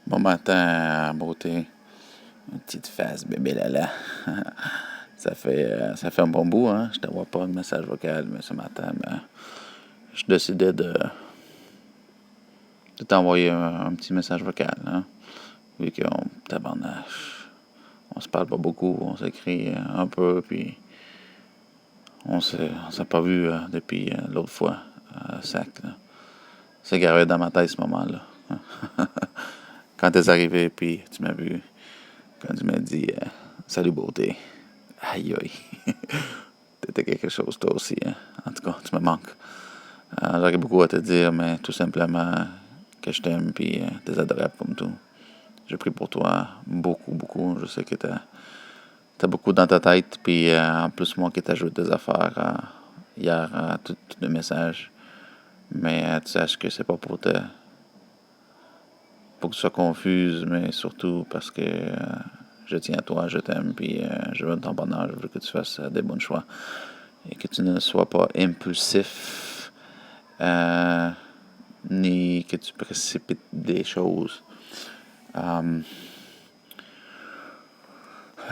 Bon matin, beauté. Une petite face, bébé Lala. Ça fait un bon bout, hein? Je te vois pas de message vocal, mais ce matin, je décidais de t'envoyer un petit message vocal, hein? Vu qu'on, tabarnache, on se parle pas beaucoup, on s'écrit un peu, puis on s'est pas vu depuis l'autre fois, sac, là. C'est gravé dans ma tête ce moment-là. Quand t'es arrivé, puis tu m'as vu, quand tu m'as dit salut beauté. Aïe aïe. T'étais quelque chose toi aussi, hein? En tout cas, tu me manques. J'aurais beaucoup à te dire, mais tout simplement que je t'aime, puis t'es adorable comme tout. J'ai pris pour toi beaucoup, beaucoup. Je sais que t'as beaucoup dans ta tête, puis en plus, moi qui t'ajoute des affaires hier, tout le message. Mais tu saches que c'est pas pour que tu sois confuse, mais surtout parce que je tiens à toi, je t'aime, puis je veux ton bonheur, je veux que tu fasses des bons choix et que tu ne sois pas impulsif, euh, ni que tu précipites des choses. Euh,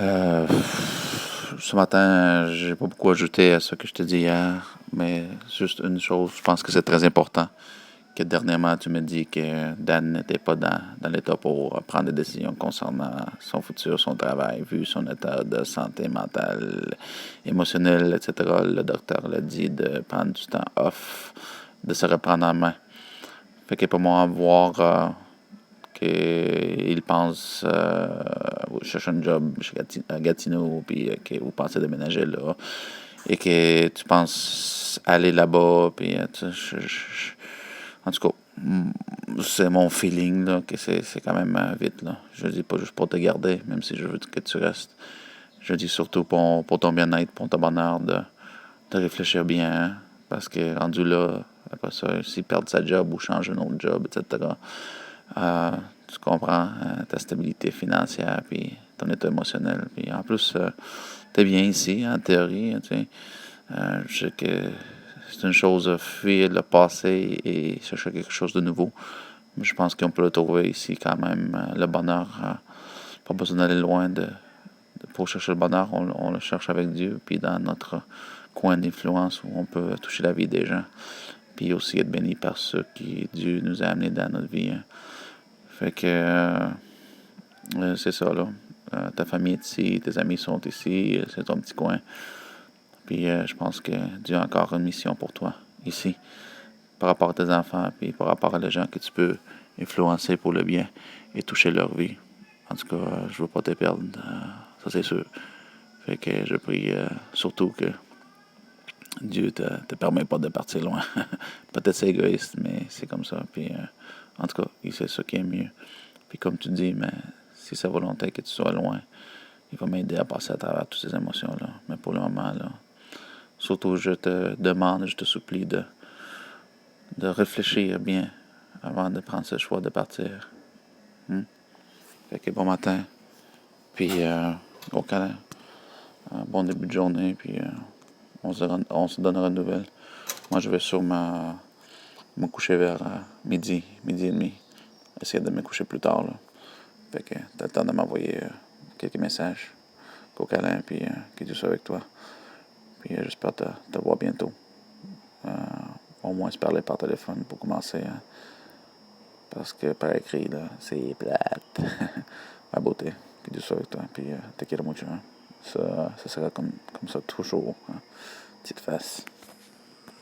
euh, Ce matin, j'ai pas beaucoup ajouté à ce que je te dis hier, mais juste une chose, je pense que c'est très important. Que dernièrement, tu me dis que Dan n'était pas dans l'état pour prendre des décisions concernant son futur, son travail, vu son état de santé mentale, émotionnelle, etc. Le docteur l'a dit de prendre du temps off, de se reprendre en main. Fait que pour moi, voir qu'il pense chercher un job à Gatineau, puis que vous pensez déménager là, et que tu penses aller là-bas, puis en tout cas, c'est mon feeling là, que c'est quand même vite. Là. Je le dis pas juste pour te garder, même si je veux que tu restes. Je le dis surtout pour ton bien-être, pour ton bonheur, de réfléchir bien. Hein, parce que rendu là, après ça, s'il perd sa job ou change un autre job, etc., euh, tu comprends ta stabilité financière, puis ton état émotionnel. Puis en plus, t'es bien ici, en théorie. Tu sais. Je sais que c'est une chose de fuir le passé et chercher quelque chose de nouveau. Mais je pense qu'on peut le trouver ici quand même. Le bonheur, pas besoin d'aller loin pour chercher le bonheur. On le cherche avec Dieu, puis dans notre coin d'influence où on peut toucher la vie des gens. Puis aussi être béni par ceux qui Dieu nous a amenés dans notre vie. Hein. Fait que c'est ça, là. Ta famille est ici, tes amis sont ici, c'est ton petit coin. Puis je pense que Dieu a encore une mission pour toi, ici, par rapport à tes enfants, puis par rapport à les gens que tu peux influencer pour le bien et toucher leur vie. En tout cas, je ne veux pas te perdre, ça c'est sûr. Fait que je prie surtout que Dieu te permet pas de partir loin. Peut-être c'est égoïste, mais c'est comme ça. Puis en tout cas, il sait ce qui est mieux. Puis comme tu dis, mais si c'est volonté que tu sois loin, il va m'aider à passer à travers toutes ces émotions-là. Mais pour le moment, là, surtout, je te demande, je te supplie de réfléchir bien avant de prendre ce choix de partir. Hmm? Fait que bon matin, puis au câlin, bon début de journée, puis on se donnera de nouvelles. Moi, je vais sûrement me coucher vers midi et demi. Essayer de me coucher plus tard, là. Fait que t'as le temps de m'envoyer quelques messages. Au câlin, puis que Dieu soit avec toi. Puis j'espère te voir bientôt. Euh, Au moins se parler par téléphone pour commencer. Hein. Parce que par écrit, là, c'est plate. Ma beauté, que Dieu soit avec toi. Puis te quiero mucho. Hein. Ça sera comme ça toujours. Hein. Petite face.